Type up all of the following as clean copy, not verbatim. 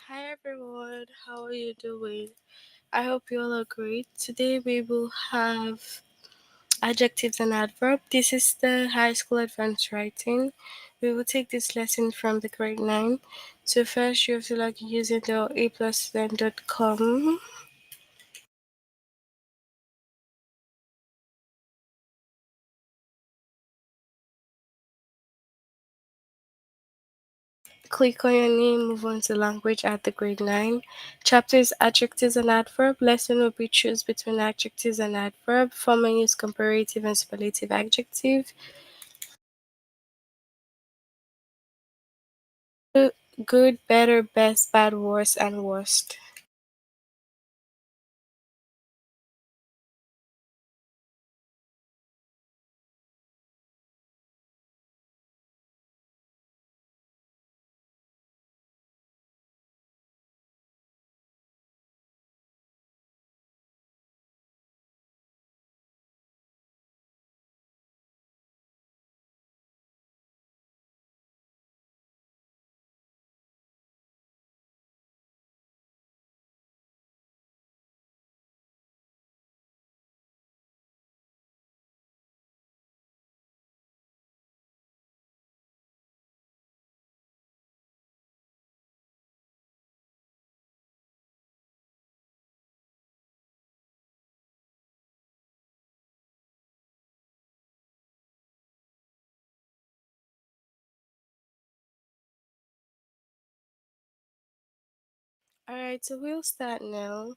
Hi everyone, how are you doing? I hope you all are great. Today we will have adjectives and adverb. This is the high school advanced writing. We will take this lesson from the grade 9. So first you have to log in using the aplusstudent.com. Click on your name, move on to language at the grade 9. Chapter is adjectives and adverb. Lesson will be choose between adjectives and adverb. Form use comparative and superlative adjective. Good, better, best, bad, worst, and worst. Alright, so we'll start now.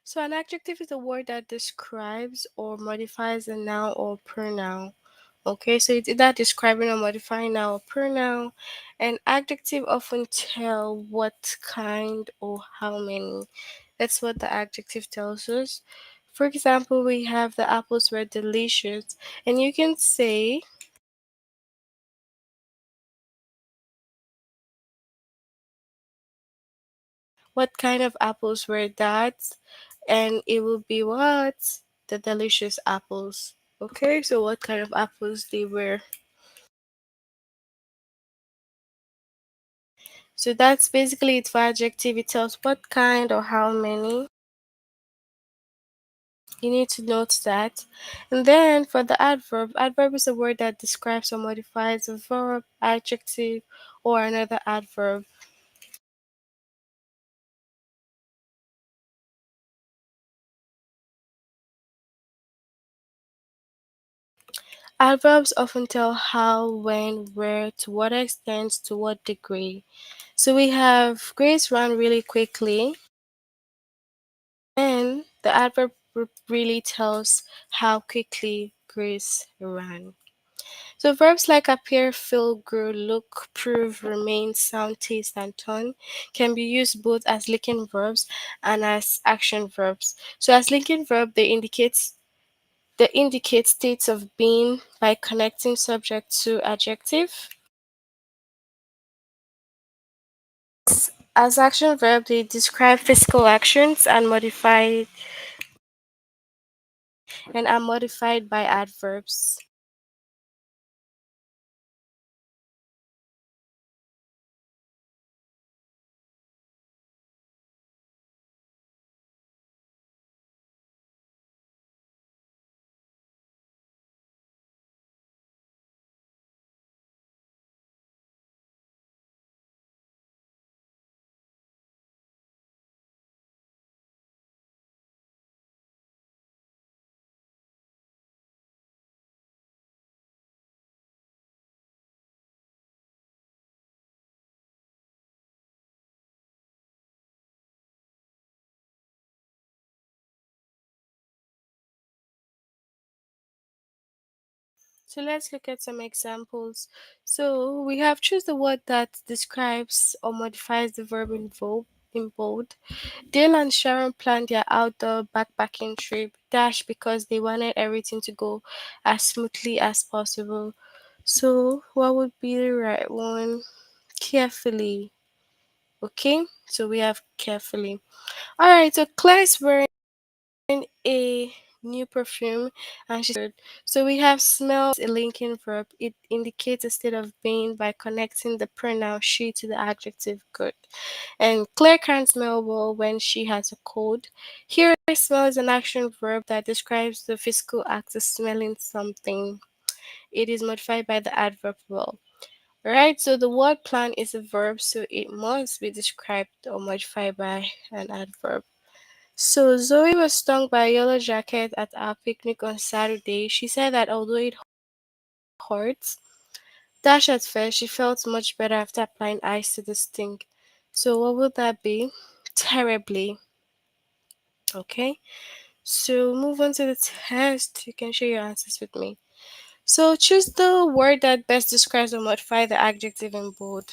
So, an adjective is a word that describes or modifies a noun or pronoun. Okay, so it's either describing or modifying noun or pronoun. An adjective often tell what kind or how many. That's what the adjective tells us. For example, we have the apples were delicious, and you can say what kind of apples were that, and it will be what? The delicious apples. Okay, so what kind of apples they were. So that's basically it for adjective. It tells what kind or how many. You need to note that. And then for the adverb is a word that describes or modifies a verb, adjective, or another adverb. Adverbs often tell how, when, where, to what extent, to what degree. So we have Grace ran really quickly, and the adverb really tells how quickly Grace ran. So verbs like appear, feel, grow, look, prove, remain, sound, taste, and tone can be used both as linking verbs and as action verbs. So as linking verb, they indicate states of being by connecting subject to adjective. As action verb, they describe physical actions and are modified by adverbs. So let's look at some examples. So we have choose the word that describes or modifies the verb in bold. Dale and Sharon planned their outdoor backpacking trip dash because they wanted everything to go as smoothly as possible. So what would be the right one? Carefully. Okay, so we have carefully. All right, so Claire is wearing a new perfume, and she. So we have smell a linking verb. It indicates a state of being by connecting the pronoun she to the adjective good. And Claire can't smell well when she has a cold. Here, smell is an action verb that describes the physical act of smelling something. It is modified by the adverb well. Right, so the word plan is a verb, so it must be described or modified by an adverb. So Zoe was stung by a yellow jacket at our picnic on Saturday. She said that although it hurts, dash at first, she felt much better after applying ice to the sting. So what would that be? Terribly. Okay. So move on to the test. You can share your answers with me. So choose the word that best describes or modify the adjective in bold.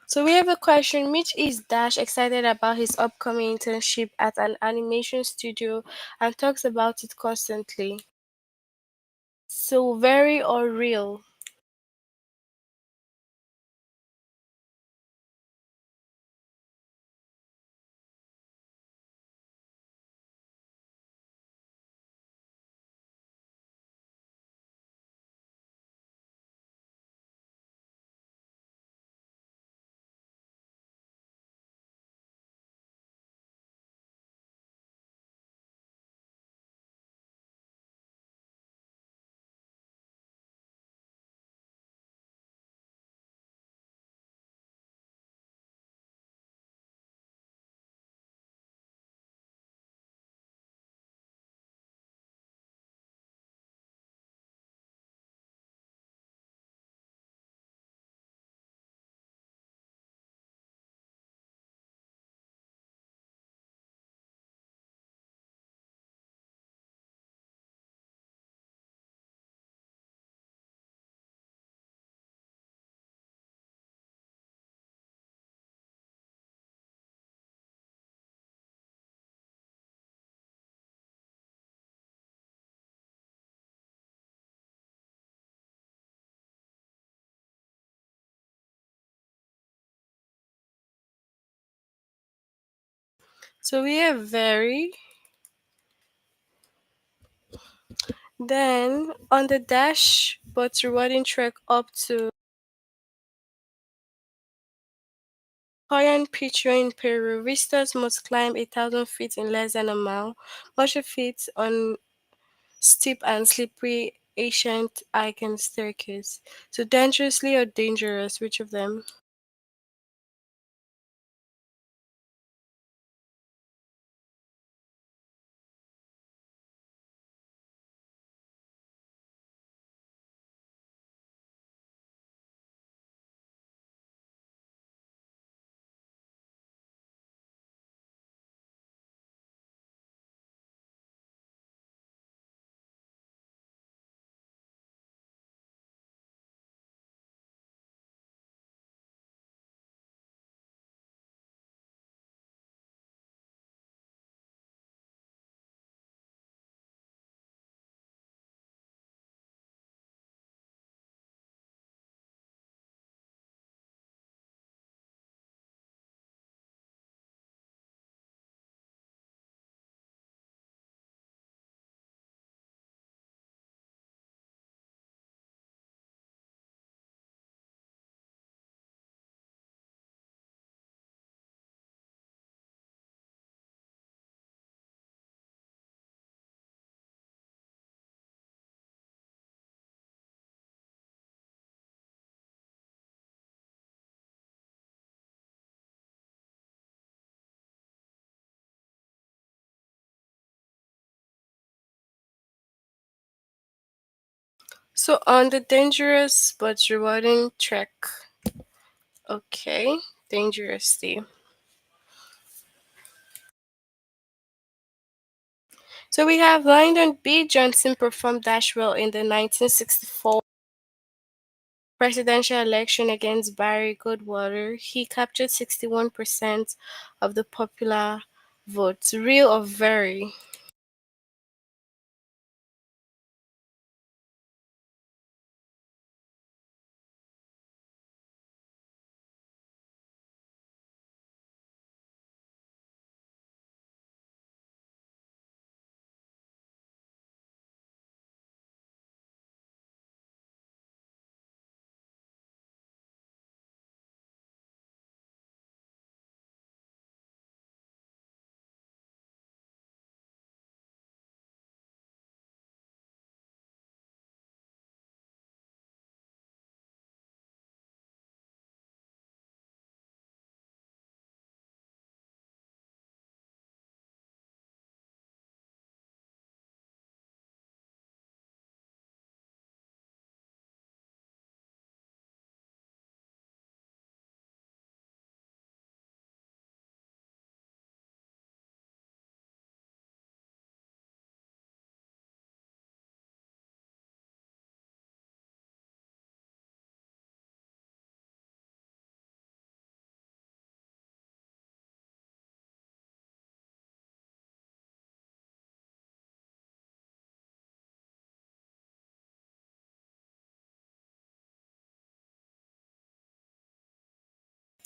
So we have a question. Mitch is dash excited about his upcoming internship at an animation studio and talks about it constantly. So very or real. So we have very. Then on the dash but rewarding trek up to Koyan Picchu in Peru, visitors must climb 1,000 feet in less than a mile, much of it on steep and slippery ancient Incan staircase. So dangerously or dangerous, which of them? So on the dangerous but rewarding trek. Okay, dangerously. So we have Lyndon B. Johnson performed dash well in the 1964 presidential election against Barry Goldwater. He captured 61% of the popular vote. Real or very?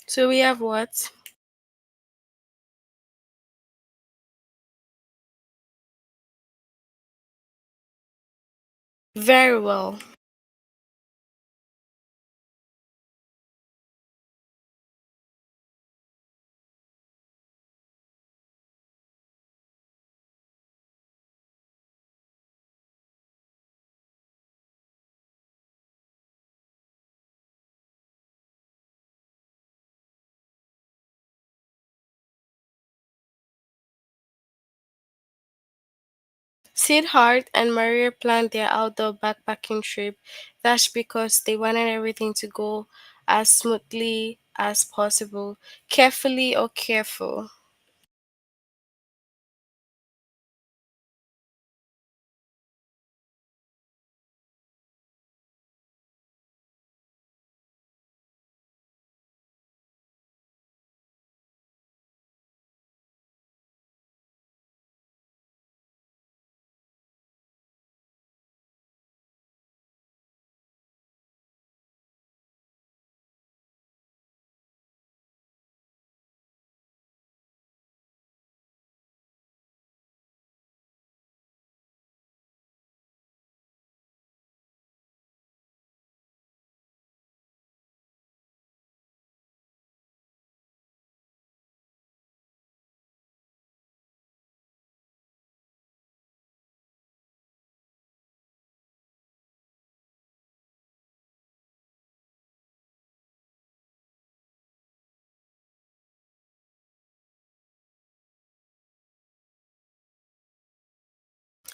So we have what? Very well. Sid and Maria planned their outdoor backpacking trip. That's because they wanted everything to go as smoothly as possible. Carefully or careful?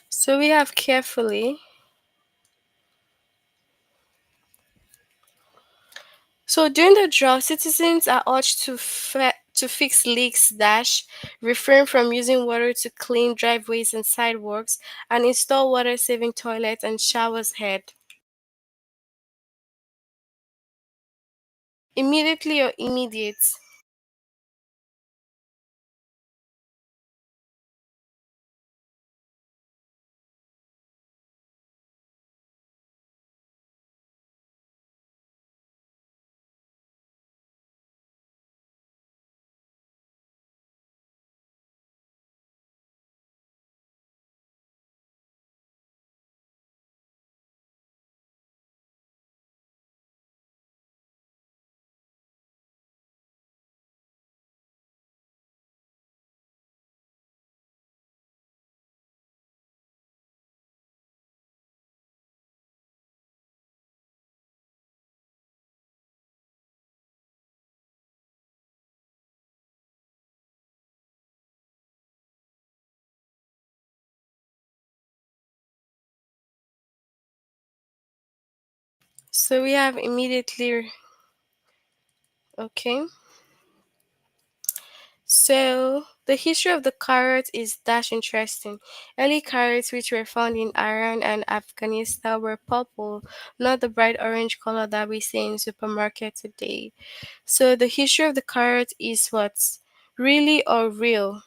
So we have carefully. So during the drought, citizens are urged to fix leaks, refrain from using water to clean driveways and sidewalks, and install water-saving toilets and showers head. Immediately or immediate? So we have immediately. Okay. So the history of the carrot is dash interesting. Early carrots, which were found in Iran and Afghanistan, were purple, not the bright orange color that we see in supermarket today. So the history of the carrot is what's really or real.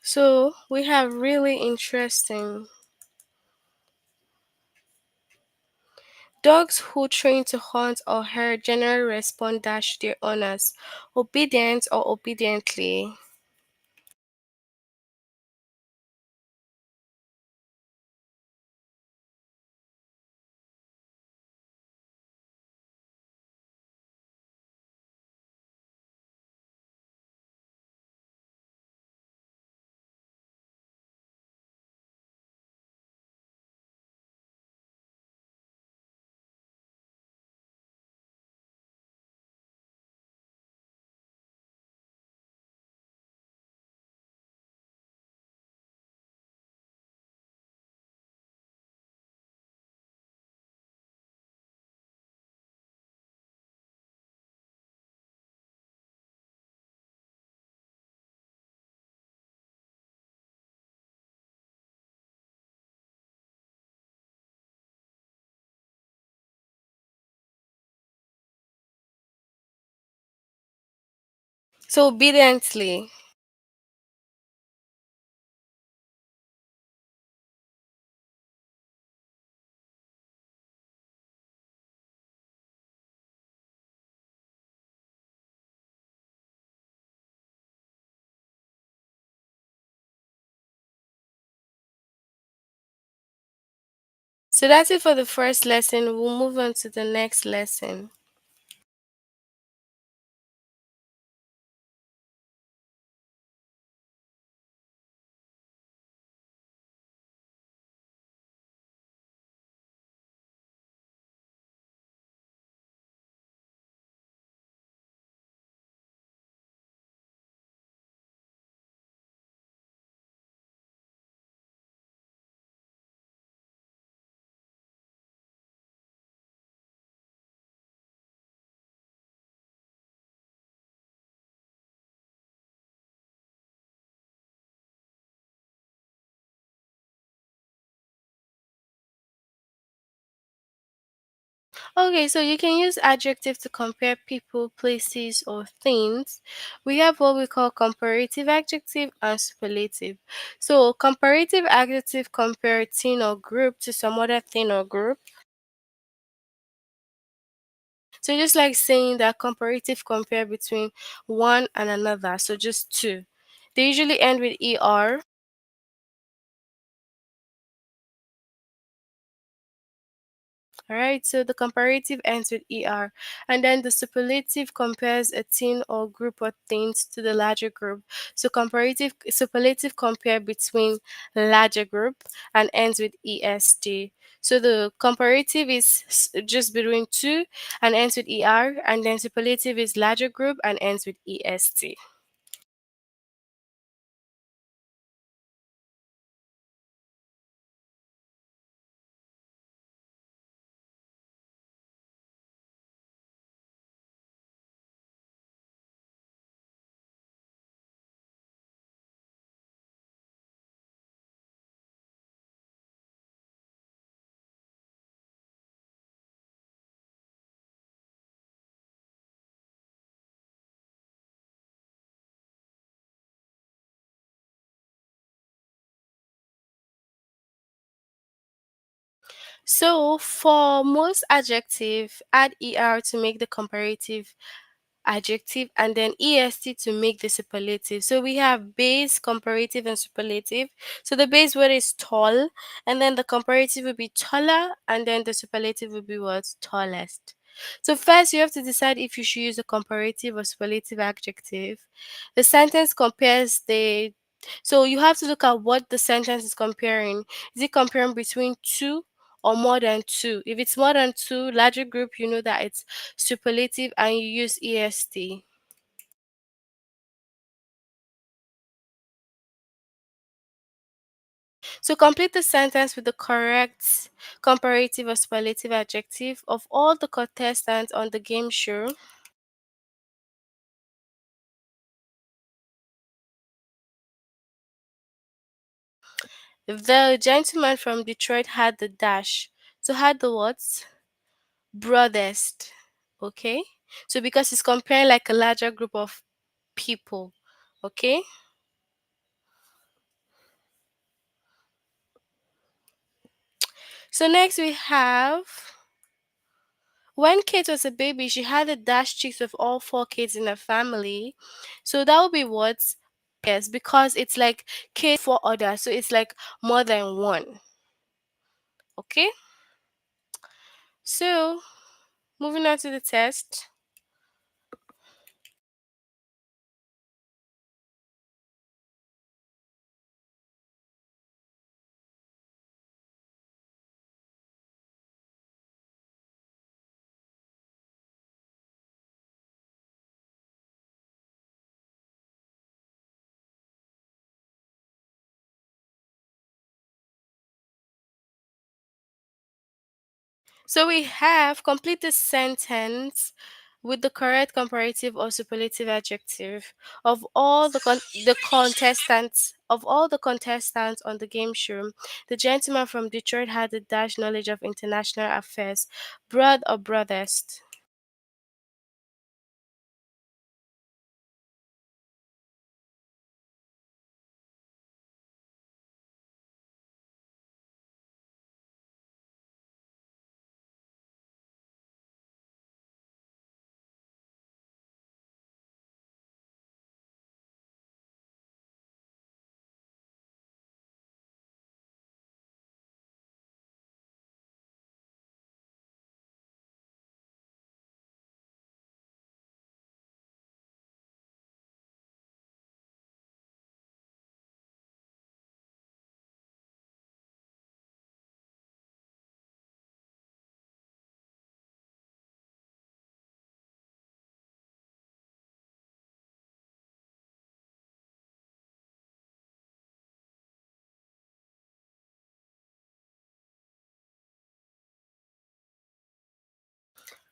So we have really interesting. Dogs who train to hunt or herd generally respond dash to their owners, obedient or obediently. So obediently. So that's it for the first lesson. We'll move on to the next lesson. Okay, so you can use adjective to compare people, places, or things. We have what we call comparative adjective and superlative. So comparative adjective compare a thing or group to some other thing or group. So just like saying that comparative compare between one and another, so just two. They usually end with er. All right, so the comparative ends with er, and then the superlative compares a thing or group of things to the larger group. So comparative superlative compare between larger group and ends with est. So the comparative is just between two and ends with er, and then superlative is larger group and ends with est. So for most adjective, add er to make the comparative adjective and then est to make the superlative. So we have base, comparative, and superlative. So the base word is tall, and then the comparative will be taller, and then the superlative will be what? Tallest. So first you have to decide if you should use a comparative or superlative adjective. The sentence compares the so you have to look at what the sentence is comparing. Is it comparing between two or more than two? If it's more than two, larger group, you know that it's superlative and you use est. So complete the sentence with the correct comparative or superlative adjective. Of all the contestants on the game show, the gentleman from Detroit had the dash. So had the what? Broadest. Okay? So because it's comparing like a larger group of people. Okay? So next we have when Kate was a baby, she had the dash chicks with all four kids in her family. So that would be what? Yes, because it's like Kate four others, so it's like more than one. Okay? So moving on to the test. So we have complete the sentence with the correct comparative or superlative adjective of all the contestants on the game show. The gentleman from Detroit had a dash knowledge of international affairs, broad or broadest.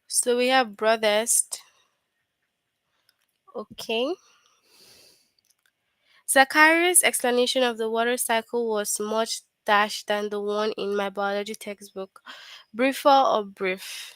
So we have broadest. Okay. Zacharias' explanation of the water cycle was much dash than the one in my biology textbook. Briefer or brief?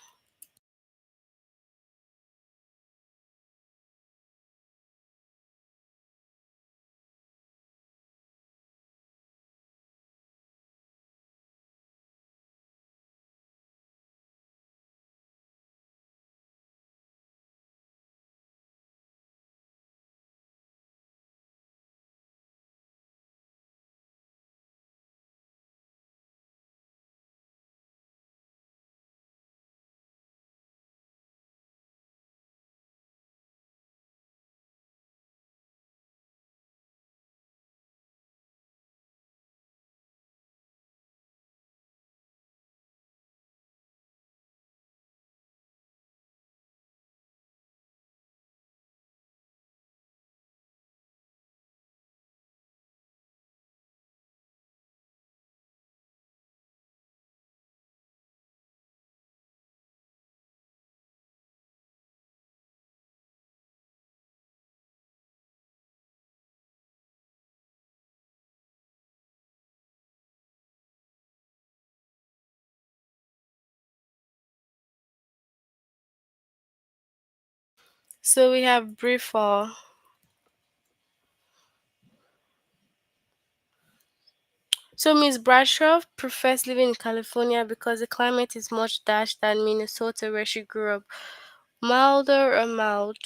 So we have briefer. So Miss Bradshaw prefers living in California because the climate is much dash than Minnesota where she grew up. Milder or mild?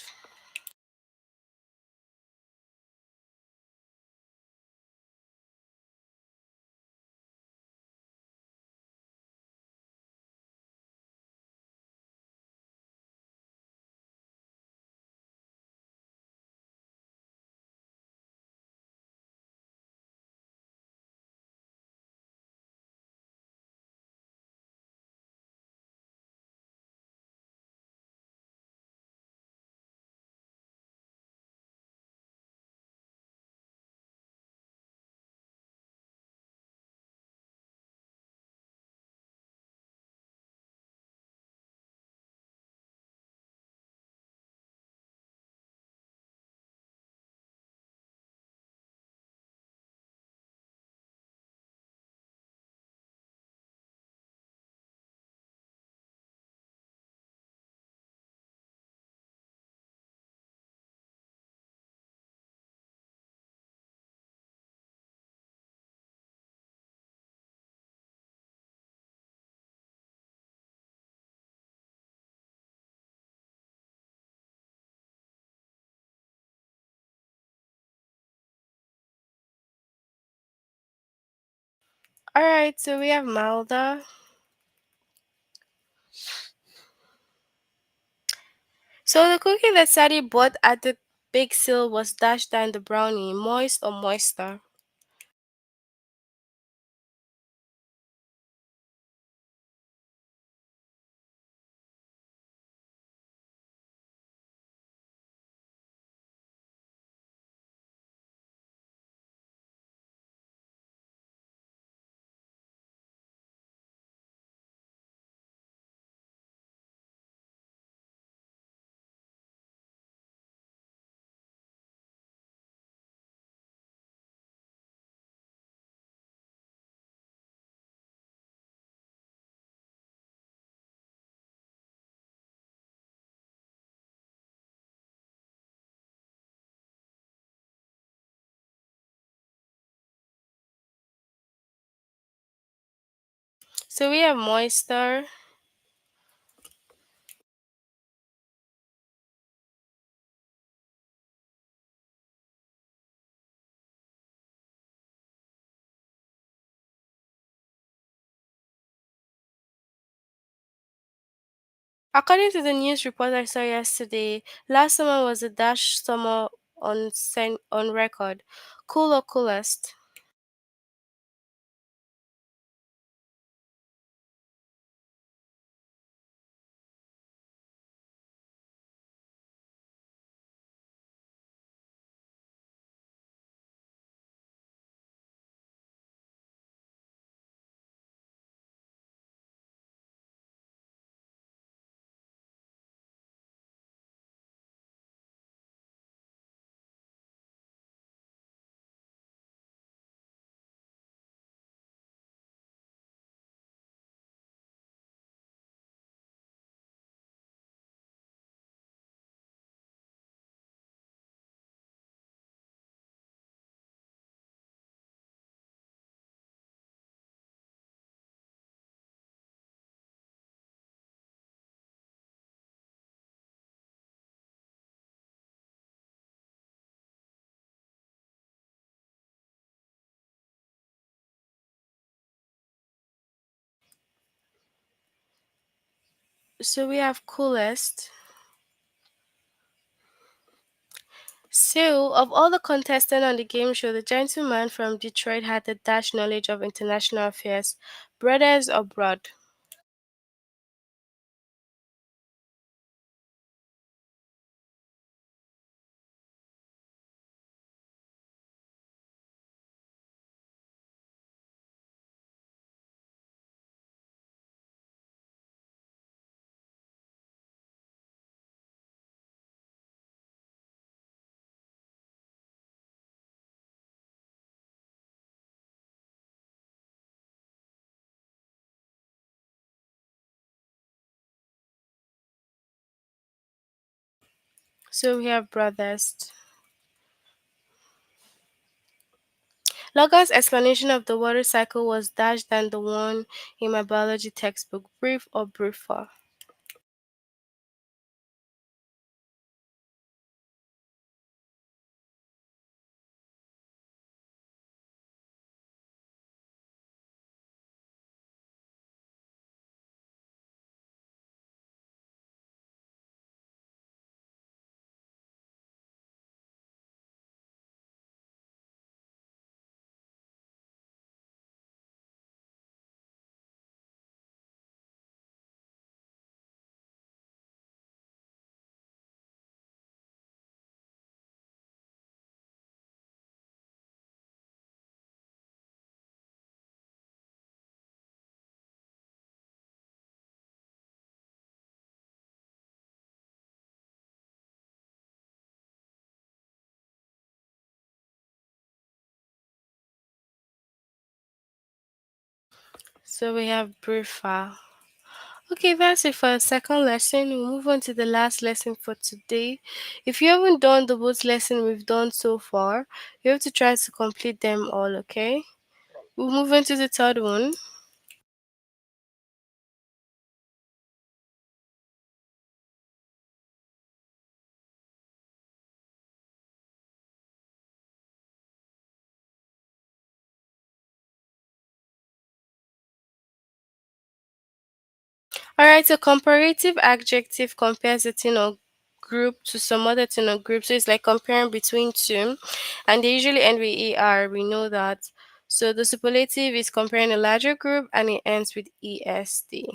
Alright, so we have milder. So the cookie that Sadie bought at the bake sale was dashed than the brownie, moist or moister. So we have moister. According to the news report I saw yesterday, last summer was the dash summer on record. Cool or coolest? So we have coolest. So, of all the contestants on the game show, the gentleman from Detroit had the dash knowledge of international affairs. Brothers or broad? So we have brothers. Logan's explanation of the water cycle was dash than the one in my biology textbook. Brief or briefer? So we have briefer. Okay, that's it for the second lesson. We'll move on to the last lesson for today. If you haven't done the both lesson we've done so far, you have to try to complete them all, okay? We'll move on to the third one. Alright, so comparative adjective compares a thing or group to some other thing or group. So it's like comparing between two. And they usually end with ER. We know that. So the superlative is comparing a larger group and it ends with ESD.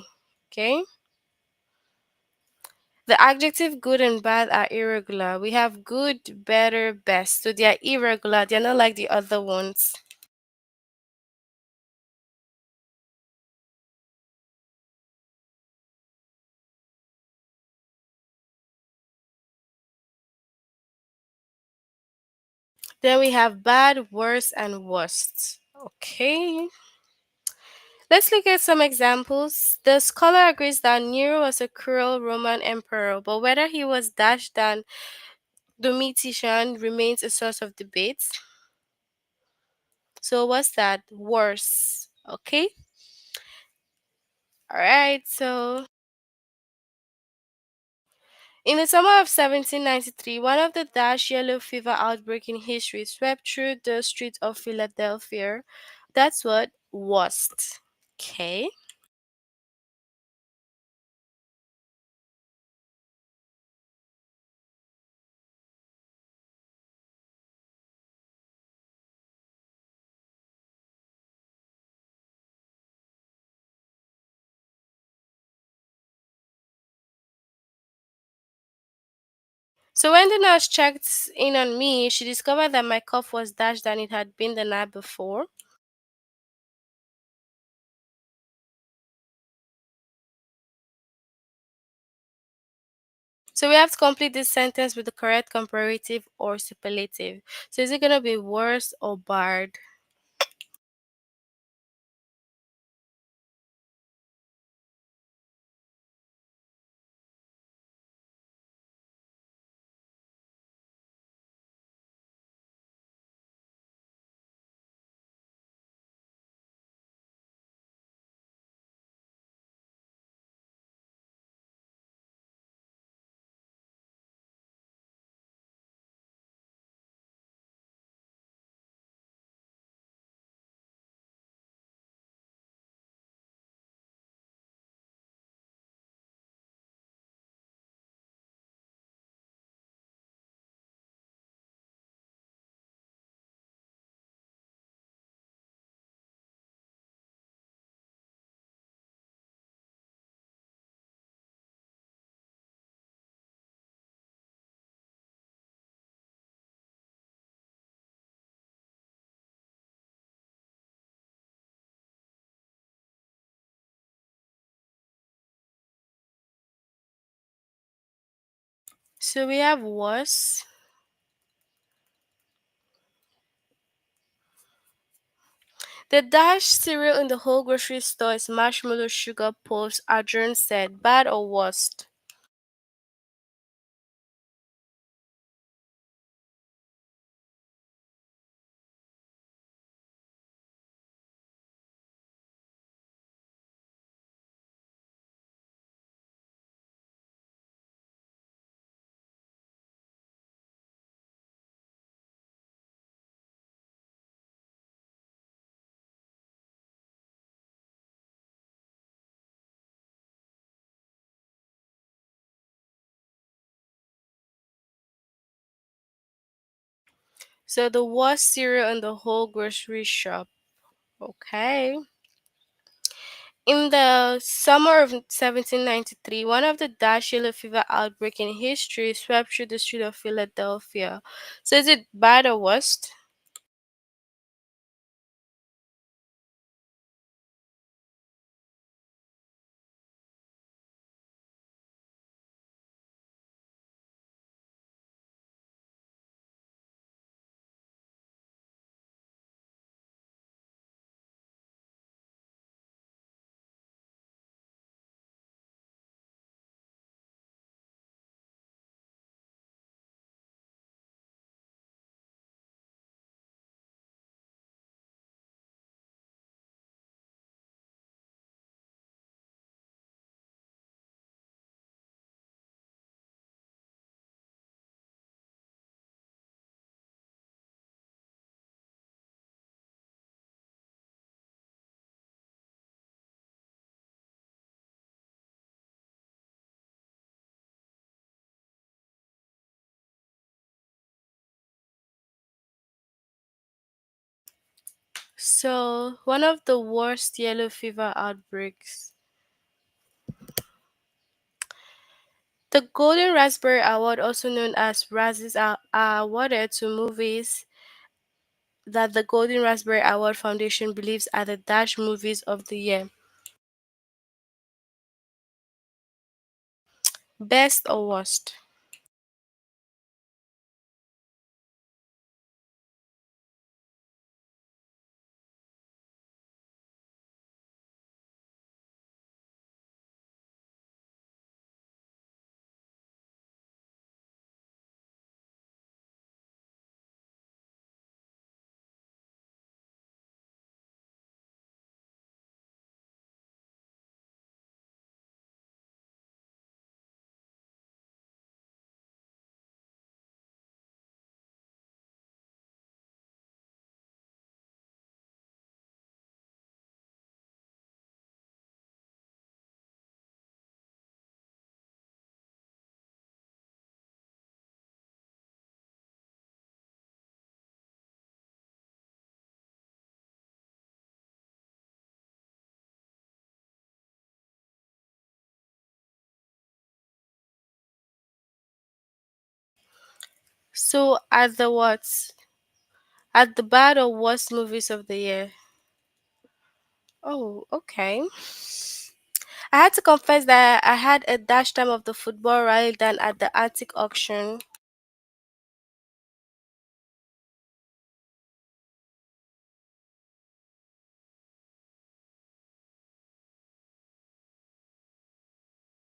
Okay? The adjective good and bad are irregular. We have good, better, best. So they are irregular. They're not like the other ones. Then we have bad, worse, and worst. Okay. Let's look at some examples. The scholar agrees that Nero was a cruel Roman emperor, but whether he was dash than Domitian remains a source of debate. So what's that? Worse. Okay. All right. So in the summer of 1793, one of the dash yellow fever outbreak in history swept through the streets of Philadelphia. That's what worst. Okay. So when the nurse checked in on me, she discovered that my cough was dashed than it had been the night before. So we have to complete this sentence with the correct comparative or superlative. So is it going to be worse or bad? So we have worse. The dash cereal in the whole grocery store is marshmallow sugar puffs, Adrian said. Bad or worst? So the worst cereal in the whole grocery shop. Okay. In the summer of 1793, one of the Dash yellow fever outbreak in history swept through the street of Philadelphia. So is it bad or worst? So one of the worst yellow fever outbreaks. The Golden Raspberry Award, also known as Razzies, are awarded to movies that the Golden Raspberry Award Foundation believes are the Dash movies of the year. Best or worst? So at the what? At the bad or worst movies of the year? Oh, okay. I had to confess that I had a dash time of the football rally than at the antique auction.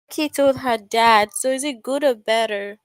Key told her dad, so is it good or better?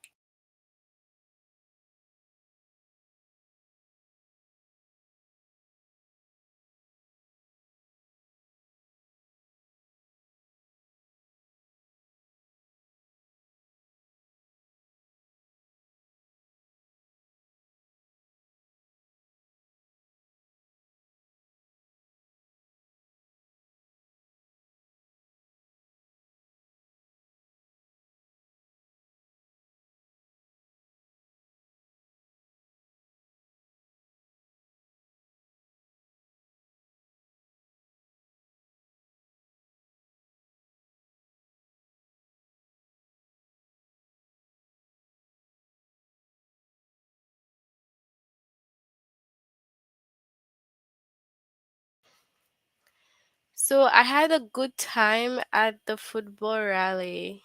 So I had a good time at the football rally.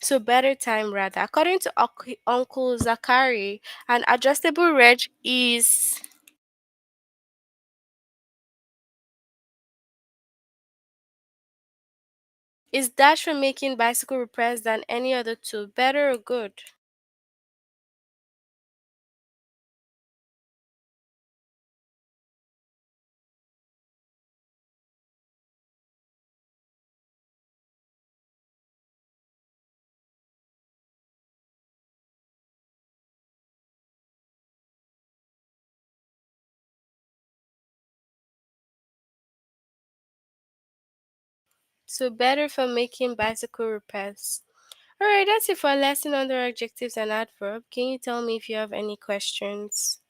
So better time rather. According to Uncle Zachary, an adjustable reg is dash for making bicycle repairs than any other tool. Better or good? So better for making bicycle repairs. Alright, that's it for our lesson under adjectives and adverb. Can you tell me if you have any questions?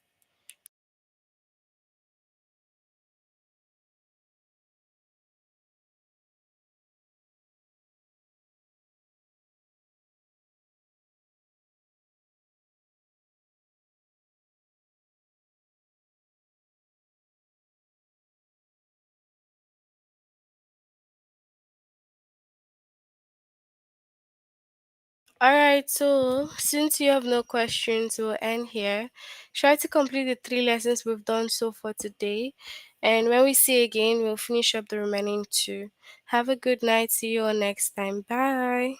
Alright, so since you have no questions, we'll end here. Try to complete the three lessons we've done so far today. And when we see again, we'll finish up the remaining two. Have a good night. See you all next time. Bye.